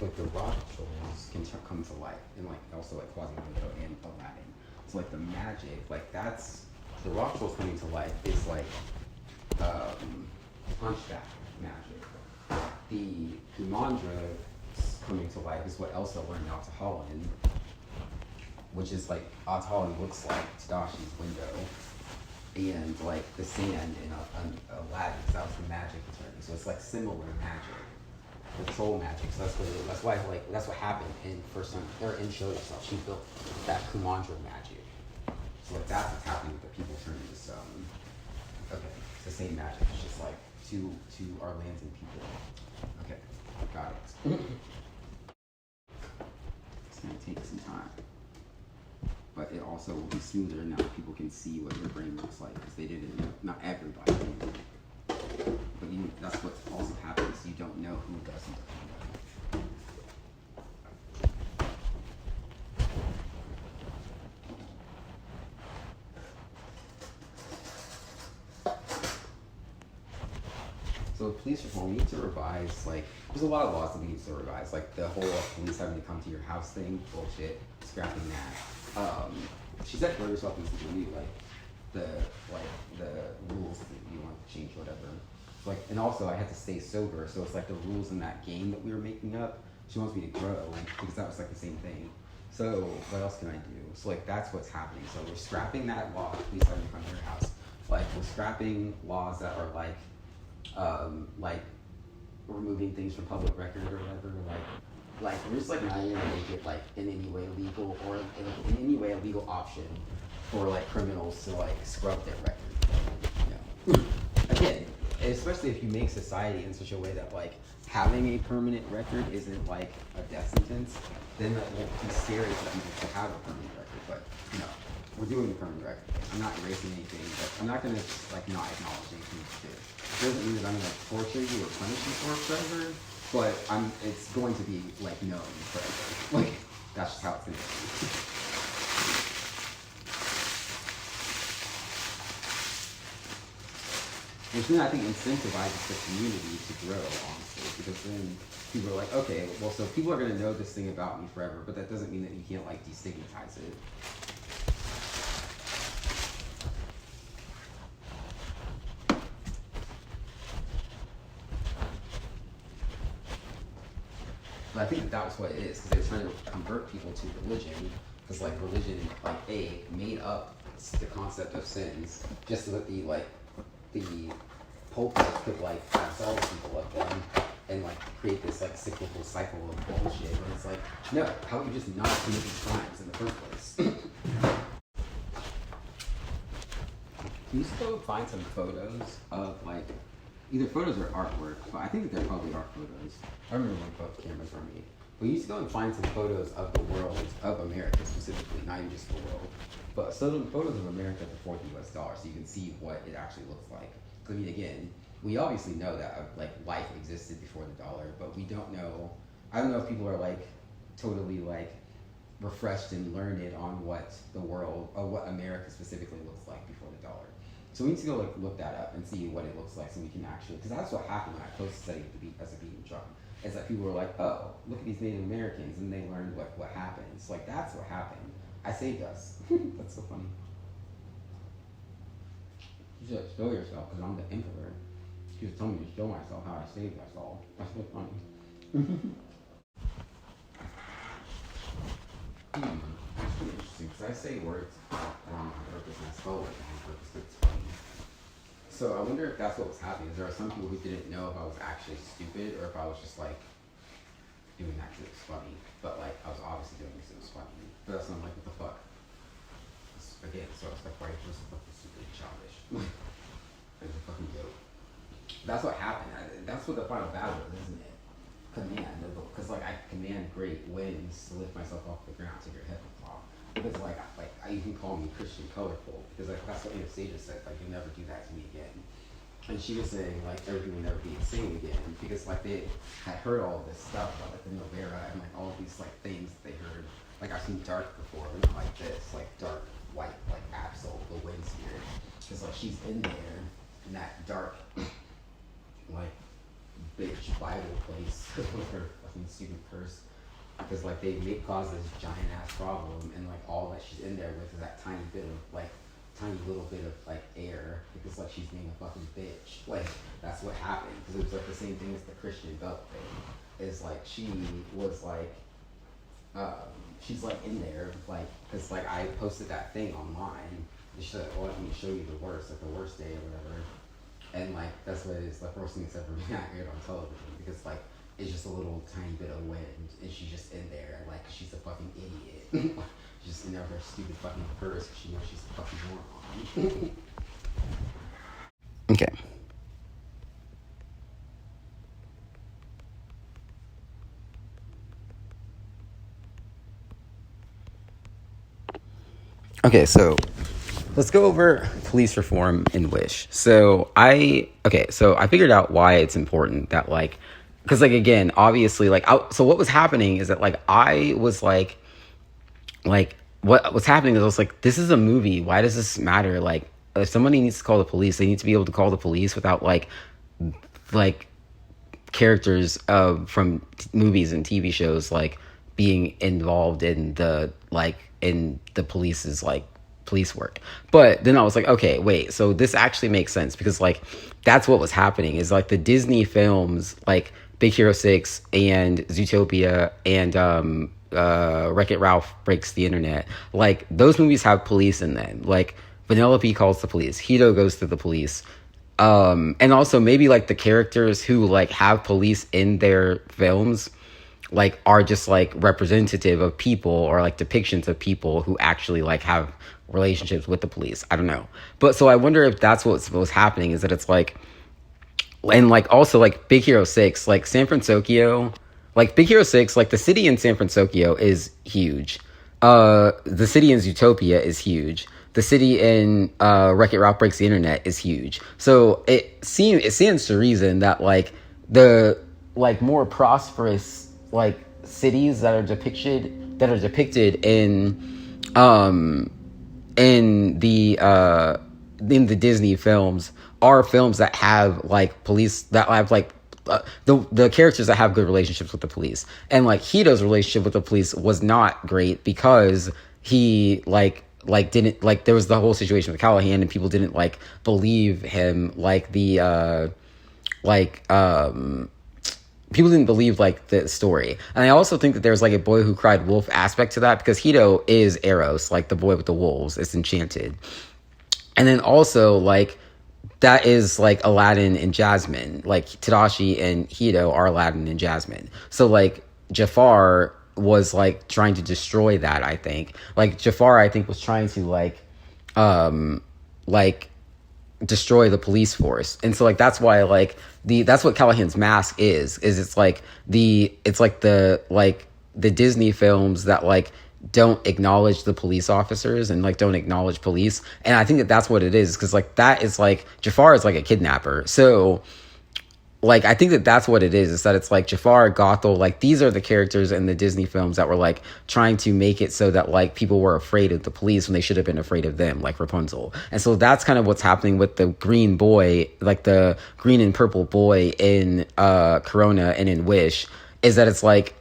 like the rock trolls can come to life, and like also like Quasimodo and Aladdin. So like the magic, like that's the rock trolls coming to life is like hunchback magic. The Kumandra coming to life is what Elsa learned out to Holland, which is like Holland looks like Tadashi's window, and like the sand in Aladdin, because that was the magic attorney. So it's like similar magic, the troll magic. So that's why like that's what happened in First Son or in Show Yourself. She built that Kumandra magic. So like that's what's happening with the people turning into stone. Okay, it's the same magic. It's just like to our lands and people. Okay, got it. It's gonna take some time, but it also will be smoother now that people can see what your brain looks like, because they didn't know. Not everybody knew. But that's what also happens. You don't know who doesn't. So police reform, we need to revise, like, there's a lot of laws that we need to revise, like the whole police having to come to your house thing, bullshit, scrapping that. She said for herself needs to be like the rules that you want to change, whatever. Like, and also I had to stay sober, so it's like the rules in that game that we were making up. She wants me to grow, because that was like the same thing. So what else can I do? So like that's what's happening. So we're scrapping that law, police having to come to your house. Like we're scrapping laws that are like removing things from public record or whatever, like we're just like not even gonna make it like in any way legal or in any way a legal option for like criminals to like scrub their record. Again, especially if you make society in such a way that like having a permanent record isn't like a death sentence, then that won't be scary for people to have a permanent record. But we're doing the permanent record. I'm not erasing anything, but I'm not gonna just like not acknowledge anything you did. It doesn't mean that I'm gonna torture you or punish you for it forever, but it's going to be like known forever. Like that's just how it's gonna be. Which then I think incentivizes the community to grow, honestly, because then people are like, okay, well, so people are gonna know this thing about me forever, but that doesn't mean that you can't like destigmatize it. But I think that was what it is, because they were trying to convert people to religion, because like religion, like made up the concept of sins, just so that the pulpit could like absolve people of them, and like create this like cyclical cycle of bullshit. And it's like, no, how would you just not commit these crimes in the first place? Can you just go find some photos of like either photos or artwork? But I think that they're probably art photos. I remember when both cameras were made. But you need to go and find some photos of the world, of America specifically, not even just the world. But some photos of America before the US dollar, so you can see what it actually looks like. I mean, again, we obviously know that like life existed before the dollar, but we don't know. I don't know if people are like totally like refreshed and learned on what the world, or what America specifically looks like before the dollar. So we need to go like look that up and see what it looks like, so we can actually, because that's what happened when I posted studying as a beating drum. Is that people were like, oh, look at these Native Americans, and they learned what happened. It's like that's what happened. I saved us. That's so funny. You should show yourself, because I'm the emperor. She was telling me to show myself how I saved us all. That's so funny. That's pretty interesting, because I say words wrong on purpose, and I spell it wrong on purpose, but it's funny. So I wonder if that's what was happening. Is there are some people who didn't know if I was actually stupid, or if I was just like doing that because it was funny. But like I was obviously doing this because it was funny. But that's not like, what the fuck? Again, so it's like, why are you supposed to fucking stupid and childish? It's a fucking joke. That's what happened. That's what the final battle is, isn't it? Command. Because like I command great winds to lift myself off the ground to your head will fall. Because like you can call me Christian colorful, because like that's what Anastasia said. Like, you'll never do that to me again. And she was saying like everything will never be the same again, because like they had heard all of this stuff about like the Novera and like all of these like things that they heard. Like I've seen dark before, but not like this, like dark white, like Absol, the wind spirit. Because like she's in there in that dark like bitch Bible place with her fucking stupid purse because like they make cause this giant ass problem, and like all that she's in there with is that tiny bit of like tiny little bit of like air because like she's being a fucking bitch. Like that's what happened because it was like the same thing as the Christian belt thing. Is like she was like she's like in there like because like I posted that thing online. She said, "Oh, let me show you the worst, like the worst day or whatever." And like that's what it's the first thing that's ever been aired on television because like it's just a little tiny bit of wind and she's just in there like she's a fucking idiot. She's just in there with her stupid fucking purse because she knows she's a fucking moron. Okay. Okay, so let's go over police reform and Wish. So I figured out why it's important that like, because like again, obviously like, so what was happening is that like I was like what was happening is I was like, this is a movie. Why does this matter? Like, if somebody needs to call the police, they need to be able to call the police without like characters from movies and TV shows like being involved in the police's like police work. But then I was like, okay, wait, so this actually makes sense because like that's what was happening is like the Disney films like Big Hero 6 and Zootopia and Wreck-It Ralph Breaks the Internet, like those movies have police in them. Like Vanellope calls the police, Hito goes to the police, and also maybe like the characters who like have police in their films like are just like representative of people or like depictions of people who actually like have relationships with the police. I don't know, but so I wonder if that's what's happening is that it's like, and like also like Big Hero 6, like San Francisco, like Big Hero 6, like the city in San Francisco is huge. The city in Zootopia is huge. The city in Wreck-It Ralph Breaks the Internet is huge. So it stands to reason that like the like more prosperous like cities that are depicted in the Disney films are films that have like police that have like the characters that have good relationships with the police. And like Hito's relationship with the police was not great because he like didn't like, there was the whole situation with Callahan and people didn't like believe him, like the people didn't believe like the story. And I also think that there's like a boy who cried wolf aspect to that because Hito is Eros, like the boy with the wolves. It's Enchanted. And then also like that is like Aladdin and Jasmine. Like Tadashi and Hito are Aladdin and Jasmine. So like Jafar was like trying to destroy that, I think. Like Jafar, I think, was trying to like destroy the police force. And so like that's why like that's what Callahan's Mask is it's like the Disney films that like don't acknowledge the police officers and like don't acknowledge police. And I think that that's what it is, because like that is like Jafar is like a kidnapper. So like I think that that's what it is that it's like Jafar, Gothel, like these are the characters in the Disney films that were like trying to make it so that like people were afraid of the police when they should have been afraid of them, like Rapunzel. And so that's kind of what's happening with the green boy, like the green and purple boy in Corona and in Wish, is that it's like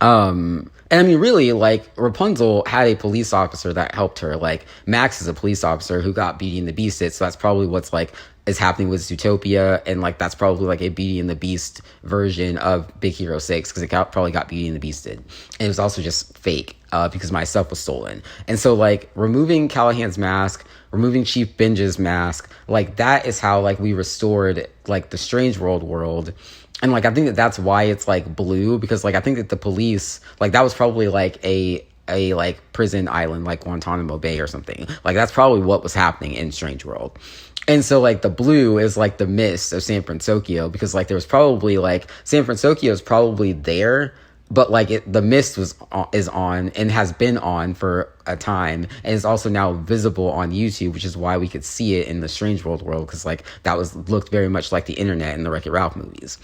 and I mean, really, like, Rapunzel had a police officer that helped her. Like, Max is a police officer who got Beauty and the Beast it, so that's probably what's, like, is happening with Zootopia, and, like, that's probably, like, a Beauty and the Beast version of Big Hero 6, because it probably got Beauty and the Beasted. And it was also just fake, because my stuff was stolen. And so, like, removing Callahan's mask, removing Chief Binge's mask, like, that is how, like, we restored, like, the Strange world. And, like, I think that that's why it's, like, blue, because, like, I think that the police, like, that was probably, like, a like, prison island, like Guantanamo Bay or something. Like, that's probably what was happening in Strange World. And so, like, the blue is, like, the mist of San Francisco, because, like, there was probably, like, San Francisco is probably there, but, like, the mist is on and has been on for a time, and is also now visible on YouTube, which is why we could see it in the Strange world, because, like, that looked very much like the internet in the Wreck-It Ralph movies.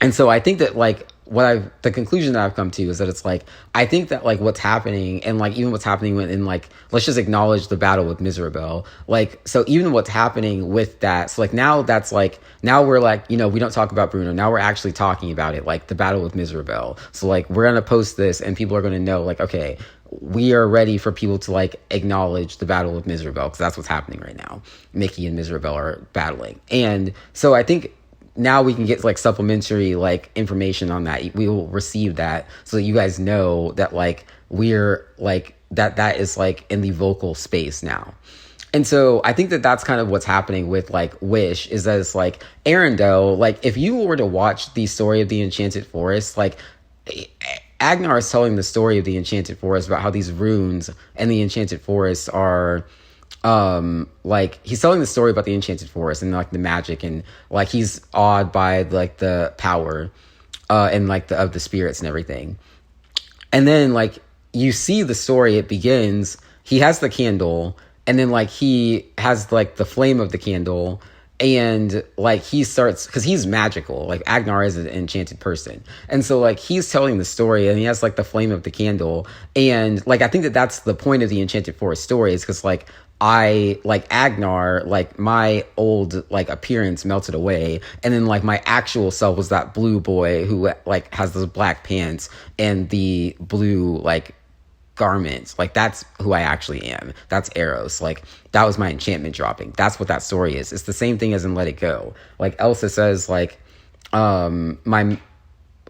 And so I think that, like, the conclusion that I've come to is that it's like, I think that like what's happening, and like even what's happening in like, let's just acknowledge the battle with Miserabel. Like, so even what's happening with that, so like now that's like, now we're like, you know, we don't talk about Bruno. Now we're actually talking about it, like the battle with Miserabel. So like, we're going to post this and people are going to know like, okay, we are ready for people to like acknowledge the battle with Miserabel, because that's what's happening right now. Mickey and Miserabel are battling. And so I think now we can get like supplementary like information on that. We will receive that so that you guys know that like we're like that is like in the vocal space now. And so I think that that's kind of what's happening with like Wish, is that it's like Arendelle, like if you were to watch the story of the Enchanted Forest, like Agnar is telling the story of the Enchanted Forest about how these runes and the Enchanted Forest are, like he's telling the story about the Enchanted Forest and like the magic, and like he's awed by like the power, and like of the spirits and everything. And then like you see the story, it begins, he has the candle, and then like he has like the flame of the candle. And like he starts, because he's magical, like Agnar is an enchanted person, and so like he's telling the story and he has like the flame of the candle. And like I think that that's the point of the Enchanted Forest story, is because like I like Agnar, like my old like appearance melted away, and then like my actual self was that blue boy who like has those black pants and the blue like garments. Like that's who I actually am. That's Eros. Like that was my enchantment dropping. That's what that story is. It's the same thing as in Let It Go. Like Elsa says like my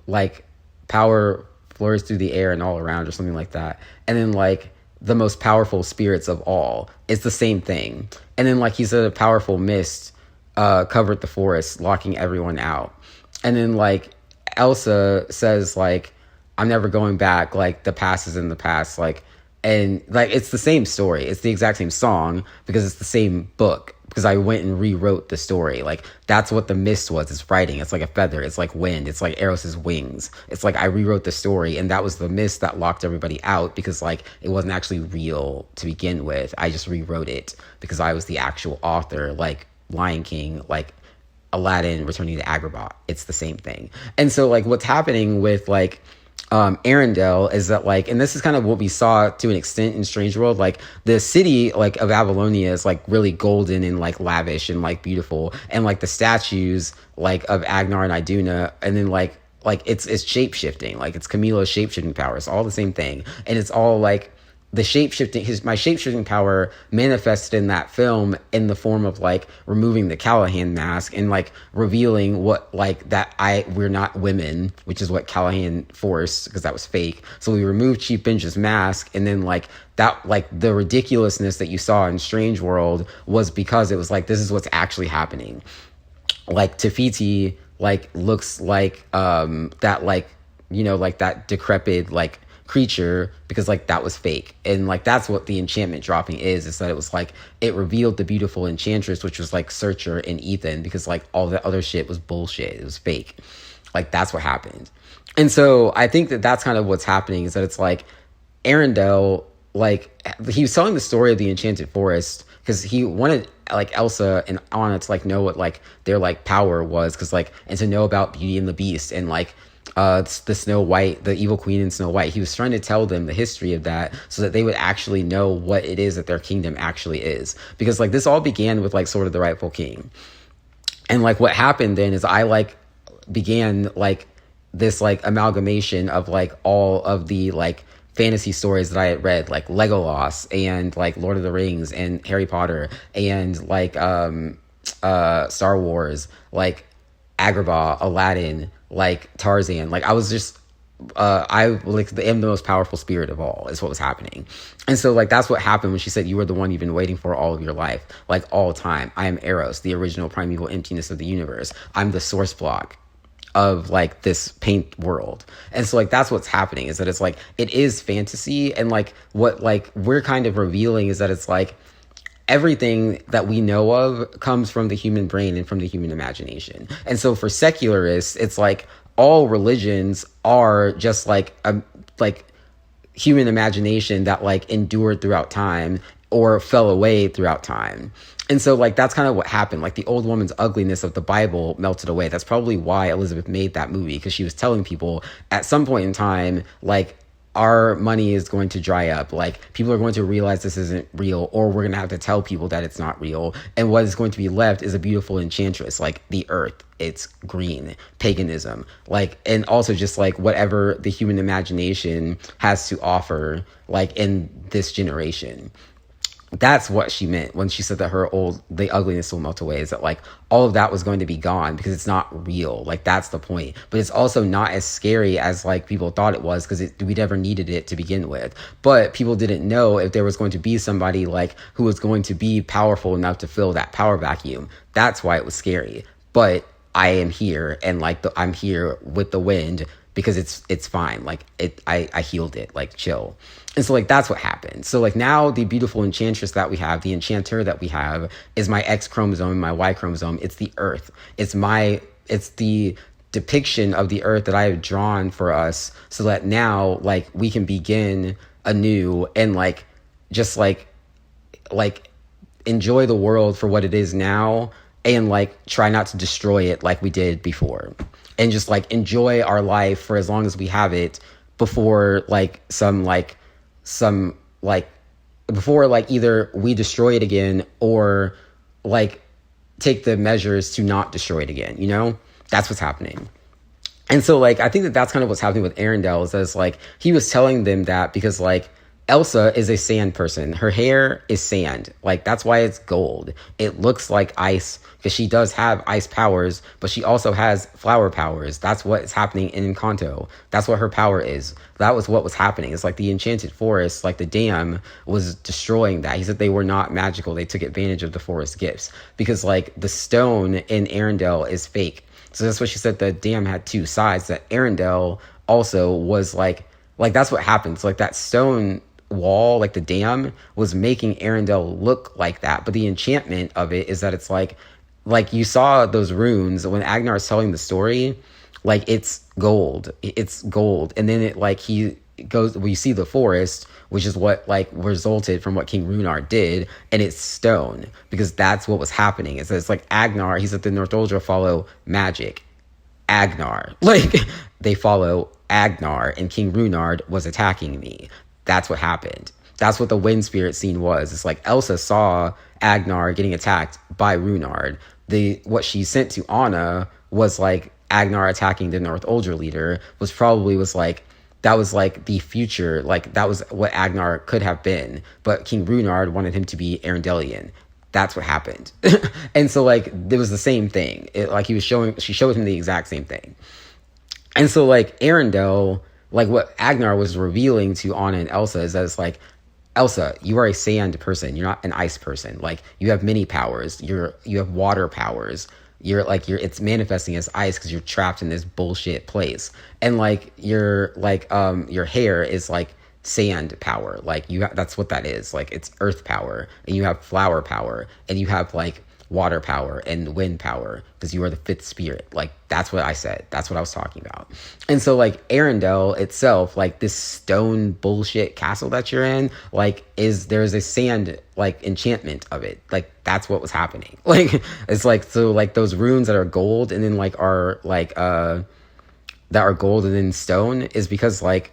like power flows through the air and all around, or something like that. And then like the most powerful spirits of all, it's the same thing. And then like he said a powerful mist covered the forest, locking everyone out. And then like Elsa says like, I'm never going back, like the past is in the past, like, and like it's the same story, it's the exact same song, because it's the same book, because I went and rewrote the story. Like that's what the mist was, it's writing, it's like a feather, it's like wind, it's like Eros's wings. It's like I rewrote the story, and that was the mist that locked everybody out, because like it wasn't actually real to begin with. I just rewrote it because I was the actual author, like Lion King, like Aladdin returning to Agrabah. It's the same thing. And so like what's happening with like Arendelle is that like, and this is kind of what we saw to an extent in Strange World, like the city like of Avalonia is like really golden and like lavish and like beautiful, and like the statues like of Agnar and Iduna, and then like it's shape-shifting, like it's Camilo's shape-shifting power. It's all the same thing, and it's all like the my shape-shifting power manifested in that film in the form of like removing the Callahan mask and like revealing what like that we're not women, which is what Callahan forced, because that was fake. So we removed Chief Benja's mask, and then like that, like the ridiculousness that you saw in Strange World was because it was like, this is what's actually happening. Like Tafiti like looks like that, like, you know, like that decrepit like creature, because like that was fake. And like that's what the enchantment dropping is that it was like it revealed the beautiful enchantress, which was like Searcher and Ethan, because like all the other shit was bullshit, it was fake. Like that's what happened. And so I think that that's kind of what's happening, is that it's like Arendelle, like he was telling the story of the Enchanted Forest because he wanted like Elsa and Anna to like know what like their like power was, because like, and to know about Beauty and the Beast and like the Snow White, the evil queen in Snow White. He was trying to tell them the history of that so that they would actually know what it is that their kingdom actually is. Because like this all began with like sort of the rightful king. And like what happened then is I like began like this like amalgamation of like all of the like fantasy stories that I had read, like Legolas and like Lord of the Rings and Harry Potter and like Star Wars, like Agrabah, Aladdin, like Tarzan. Like I was just I like am the most powerful spirit of all, is what was happening. And so like that's what happened when she said, you are the one you've been waiting for all of your life, like all time. I am Eros, the original primeval emptiness of the universe. I'm the source block of like this paint world. And so like that's what's happening, is that it's like it is fantasy, and like what like we're kind of revealing is that it's like everything that we know of comes from the human brain and from the human imagination. And so for secularists, it's like all religions are just like human imagination that like endured throughout time, or fell away throughout time. And so, like, that's kind of what happened. Like, the old woman's ugliness of the Bible melted away. That's probably why Elizabeth made that movie, because she was telling people at some point in time, like, our money is going to dry up. Like, people are going to realize this isn't real, or we're going to have to tell people that it's not real. And what is going to be left is a beautiful enchantress, like the earth. It's green, paganism, like, and also just like whatever the human imagination has to offer, like, in this generation. That's what she meant when she said that the ugliness will melt away, is that like all of that was going to be gone because it's not real. Like, that's the point. But it's also not as scary as like people thought it was, because we never needed it to begin with. But people didn't know if there was going to be somebody like who was going to be powerful enough to fill that power vacuum. That's why it was scary. But I am here, and like I'm here with the wind, because it's fine. Like, I healed it, like, chill. And so, like, that's what happened. So, like, now the beautiful enchantress that we have, the enchanter that we have, is my X chromosome, my Y chromosome. It's the earth. It's the depiction of the earth that I have drawn for us, so that now, like, we can begin anew and, like, just, like, enjoy the world for what it is now, and, like, try not to destroy it like we did before. And just, like, enjoy our life for as long as we have it before, like, before, like, either we destroy it again or, like, take the measures to not destroy it again, you know? That's what's happening. And so, like, I think that that's kind of what's happening with Arendelle, is that it's, like, he was telling them that because, like, Elsa is a sand person. Her hair is sand. Like, that's why it's gold. It looks like ice because she does have ice powers, but she also has flower powers. That's what is happening in Encanto. That's what her power is. That was what was happening. It's like the enchanted forest, like the dam was destroying that. He said they were not magical. They took advantage of the forest gifts because, like, the stone in Arendelle is fake. So that's what she said. The dam had two sides. That Arendelle also was like that's what happens. Like, that stone wall, like the dam, was making Arendelle look like that. But the enchantment of it is that it's like you saw those runes when Agnar is telling the story, like, it's gold. It's gold. And then it, like, he goes, we see the forest, which is what, like, resulted from what King Runar did, and it's stone, because that's what was happening. It's like Agnar, he said the Northuldra follow magic. Agnar. Like, they follow Agnar, and King Runard was attacking me. That's what happened. That's what the wind spirit scene was. It's like Elsa saw Agnar getting attacked by Runard. What she sent to Anna was like Agnar attacking the Northuldra leader was like that was like the future, like that was what Agnar could have been. But King Runard wanted him to be Arendellian. That's what happened. And so, like, it was the same thing. She showed him the exact same thing. And so, like, Arendelle, like, what Agnar was revealing to Anna and Elsa is that it's like, Elsa, you are a sand person. You're not an ice person. Like, you have many powers. You have water powers. It's manifesting as ice because you're trapped in this bullshit place. And like your hair is like sand power. Like that's what that is. Like, it's earth power, and you have flower power, and you have like water power and wind power because you are the fifth spirit. Like, that's what I said. That's what I was talking about. And so, like, Arendelle itself, like this stone bullshit castle that you're in, like, there's a sand like enchantment of it. Like, that's what was happening. Like, it's like, so like those runes that are gold and then like are like that are gold and then stone is because like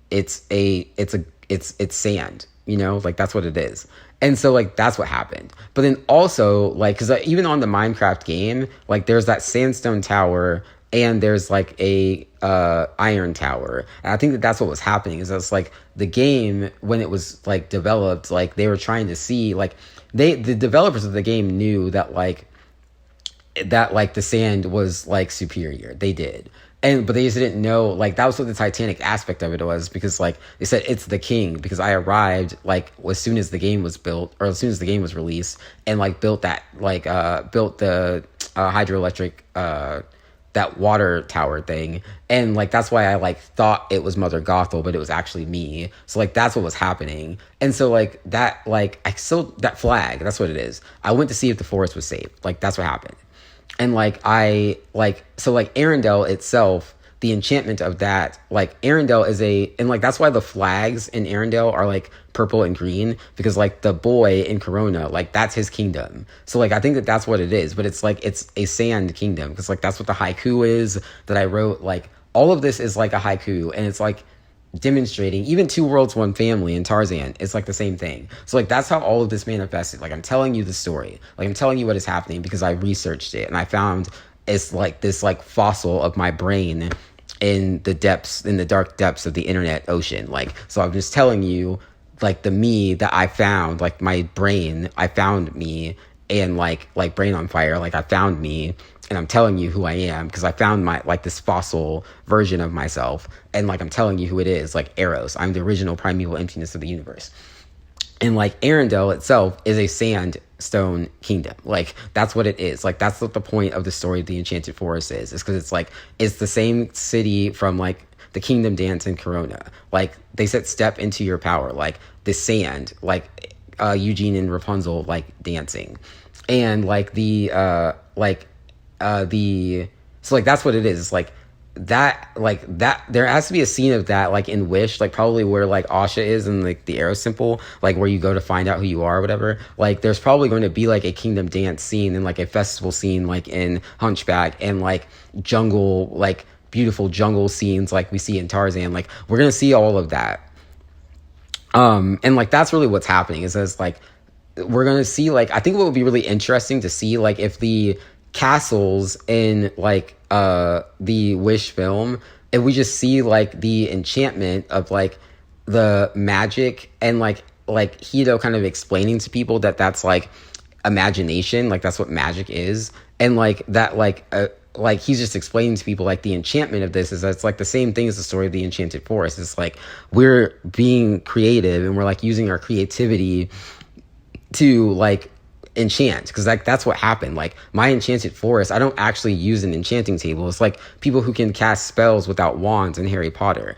it's sand, you know, like that's what it is. And so, like, that's what happened. But then also, like, because even on the Minecraft game, like, there's that sandstone tower and there's, like, a iron tower. And I think that that's what was happening. Is that's, like, the game, when it was, like, developed, like, they were trying to see, like, the developers of the game knew that, like, the sand was, like, superior. They did. But they just didn't know, like, that was what the Titanic aspect of it was, because, like, they said it's the king, because I arrived, like, as soon as the game was built, or as soon as the game was released, and, like, built the hydroelectric, that water tower thing, and, like, that's why I, like, thought it was Mother Gothel, but it was actually me, so, like, that's what was happening, and so, like, that, like, that flag, that's what it is, I went to see if the forest was safe, like, that's what happened. And, like, so, like, Arendelle itself, the enchantment of that, like Arendelle is and like that's why the flags in Arendelle are like purple and green, because like the boy in Corona, like that's his kingdom. So like I think that that's what it is, but it's like it's a sand kingdom, because like that's what the haiku is that I wrote. Like all of this is like a haiku, and it's like demonstrating even Two Worlds One Family and Tarzan. It's like the same thing. So like that's how all of this manifested. Like I'm telling you the story, like I'm telling you what is happening because I researched it and I found it's like this like fossil of my brain in the dark depths of the internet ocean. Like, so I'm just telling you like the me that I found, like my brain, I found me, and like Brain on Fire, like I found me, and I'm telling you who I am because I found my like this fossil version of myself, and like I'm telling you who it is, like Eros. I'm the original primeval emptiness of the universe. And like Arendelle itself is a sandstone kingdom. Like that's what it is. Like that's what the point of the story of the Enchanted Forest is because it's like it's the same city from like the Kingdom Dance in Corona. Like they said, step into your power. Like the sand, like Eugene and Rapunzel like dancing, and like so like that's what it is. It's like that there has to be a scene of that like in Wish, like probably where like Asha is in like the Arrow Simple, like where you go to find out who you are or whatever. Like there's probably going to be like a Kingdom Dance scene and like a festival scene like in Hunchback, and like jungle, like beautiful jungle scenes like we see in Tarzan. Like we're gonna see all of that, and like that's really what's happening is as like we're gonna see, like I think what would be really interesting to see, like if the castles in like the Wish film, if we just see like the enchantment of like the magic, and like Hito kind of explaining to people that that's like imagination, like that's what magic is, and like that like he's just explaining to people like the enchantment of this is that it's like the same thing as the story of the Enchanted Forest. It's like we're being creative and we're like using our creativity to like enchant, because like that's what happened. Like my Enchanted Forest, I don't actually use an enchanting table. It's like people who can cast spells without wands in Harry Potter,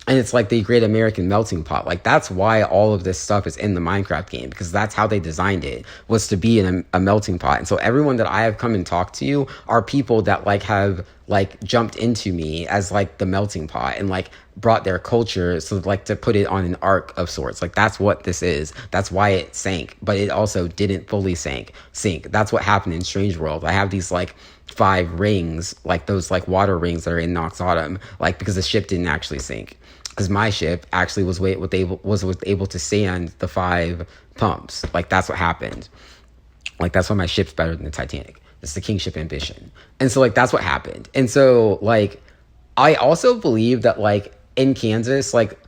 and it's like the Great American Melting Pot. Like that's why all of this stuff is in the Minecraft game, because that's how they designed it, was to be in a melting pot. And so everyone that I have come and talked to are people that like have like jumped into me as like the melting pot and like brought their culture, so like to put it on an arc of sorts. Like that's what this is. That's why it sank, but it also didn't fully sink. That's what happened in Strange World. I have these like 5 rings, like those like water rings that are in Nox Autumn, like because the ship didn't actually sink, because my ship actually was able to stand the 5 pumps. Like that's what happened. Like that's why my ship's better than the Titanic. It's the Kingship Ambition. And so like that's what happened. And so like I also believe that like in Kansas, like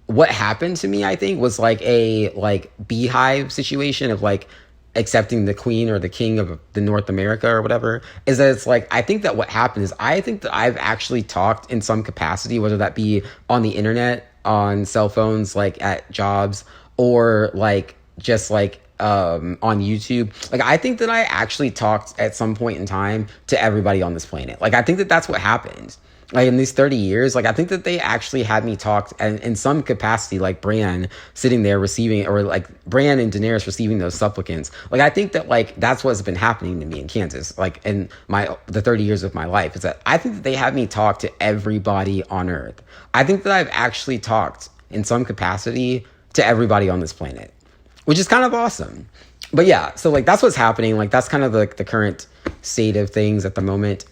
what happened to me, I think, was like a like beehive situation of like accepting the queen or the king of the North America or whatever. Is that it's like I think that what happened is I think that I've actually talked in some capacity, whether that be on the internet, on cell phones, like at jobs, or like just like on YouTube. Like I think that I actually talked at some point in time to everybody on this planet. Like I think that that's what happened. Like in these 30 years, like I think that they actually had me talk, and in some capacity, like Bran sitting there receiving, or like Bran and Daenerys receiving those supplicants. Like I think that like that's what's been happening to me in Kansas, like in the 30 years of my life, is that I think that they had me talk to everybody on Earth. I think that I've actually talked in some capacity to everybody on this planet, which is kind of awesome. But yeah, so like that's what's happening. Like that's kind of like the current state of things at the moment.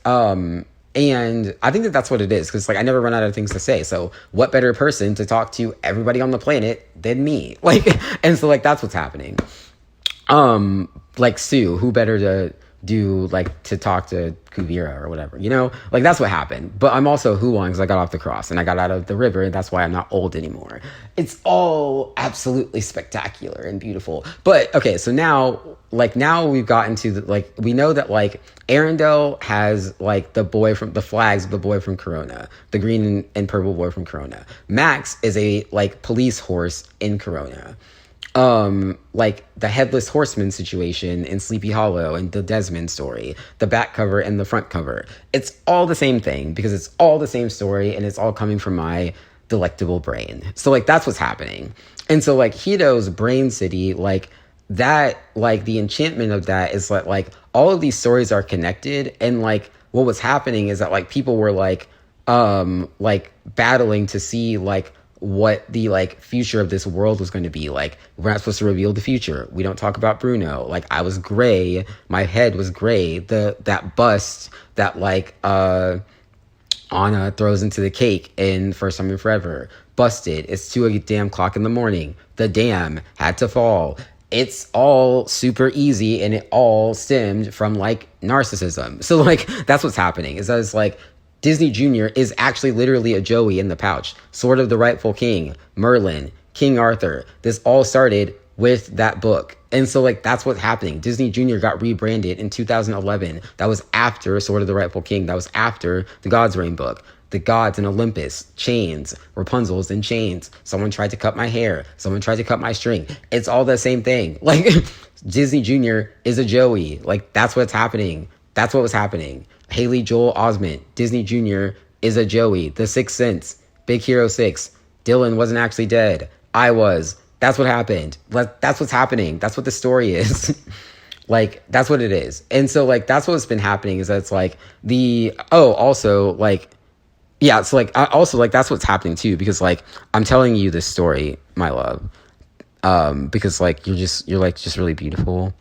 And I think that that's what it is, because like I never run out of things to say. So what better person to talk to everybody on the planet than me? Like, and so like that's what's happening. Like Sue, who better to do like to talk to Kuvira or whatever, you know? Like that's what happened. But I'm also Huan because I got off the cross and I got out of the river, and that's why I'm not old anymore. It's all absolutely spectacular and beautiful. But okay, so now we've gotten to the, like, we know that like Arendelle has like the flags of the boy from Corona, the green and purple boy from Corona. Max is a like police horse in Corona. Like the Headless Horseman situation in Sleepy Hollow and the Desmond story, the back cover and the front cover. It's all the same thing, because it's all the same story, and it's all coming from my delectable brain. So like that's what's happening. And so like Hito's Brain City, like that, like the enchantment of that is like all of these stories are connected. And like what was happening is that like people were like like battling to see like what the like future of this world was going to be. Like, we're not supposed to reveal the future. We don't talk about Bruno. Like, I was gray, my head was gray. That bust that like Anna throws into the cake in First Time in Forever, busted. It's 2 o'clock in the morning. The dam had to fall. It's all super easy, and it all stemmed from like narcissism. So like that's what's happening, is that it's like Disney Jr. is actually literally a Joey in the pouch. Sword of the Rightful King, Merlin, King Arthur. This all started with that book. And so like that's what's happening. Disney Jr. got rebranded in 2011. That was after Sword of the Rightful King. That was after the God's Reign book. The gods in Olympus, chains, Rapunzel's in chains. Someone tried to cut my hair. Someone tried to cut my string. It's all the same thing. Like, Disney Jr. is a Joey. Like, that's what's happening. That's what was happening. Haley Joel Osment, Disney Jr. is a Joey. The Sixth Sense, Big Hero 6. Dylan wasn't actually dead. I was. That's what happened. That's what's happening. That's what the story is. Like, that's what it is. And so, like, that's what's been happening, is that it's like also, like, yeah, so, like, that's what's happening, too, because, like, I'm telling you this story, my love, because, like, you're just really beautiful,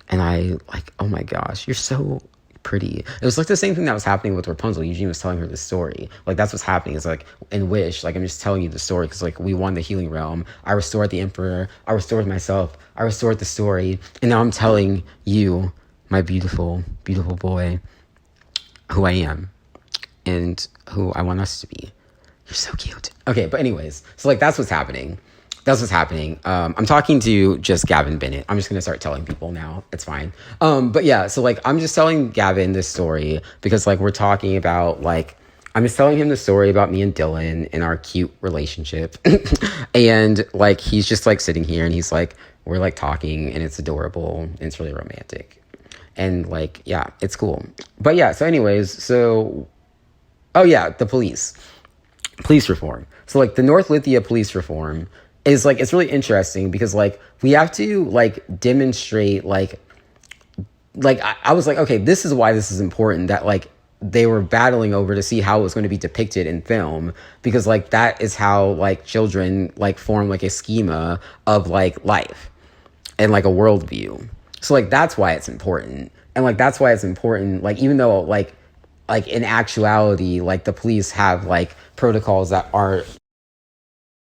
and I, like, oh my gosh, you're so pretty. It was, like, the same thing that was happening with Rapunzel. Eugene was telling her this story. Like, that's what's happening. It's, like, in Wish, like, I'm just telling you the story, because, like, we won the healing realm. I restored the Emperor. I restored myself. I restored the story, and now I'm telling you, my beautiful, beautiful boy, who I am. And who I want us to be. You're so cute. Okay, but anyways, so like that's what's happening. That's what's happening. I'm talking to just Gavin Bennett. I'm just gonna start telling people now. It's fine. But yeah, so like I'm just telling Gavin this story because like we're talking about like I'm just telling him the story about me and Dylan and our cute relationship. And like he's just like sitting here and he's like, we're like talking and it's adorable and it's really romantic. And like, yeah, it's cool. But yeah, so anyways, so oh yeah, the police reform. So like the North Lithia police reform is like, it's really interesting because like we have to like demonstrate like I was like, okay, this is why this is important, that like they were battling over to see how it was going to be depicted in film, because like that is how like children like form like a schema of like life and like a worldview. So like that's why it's important. And like that's why it's important, like even though like in actuality, like the police have like protocols that aren't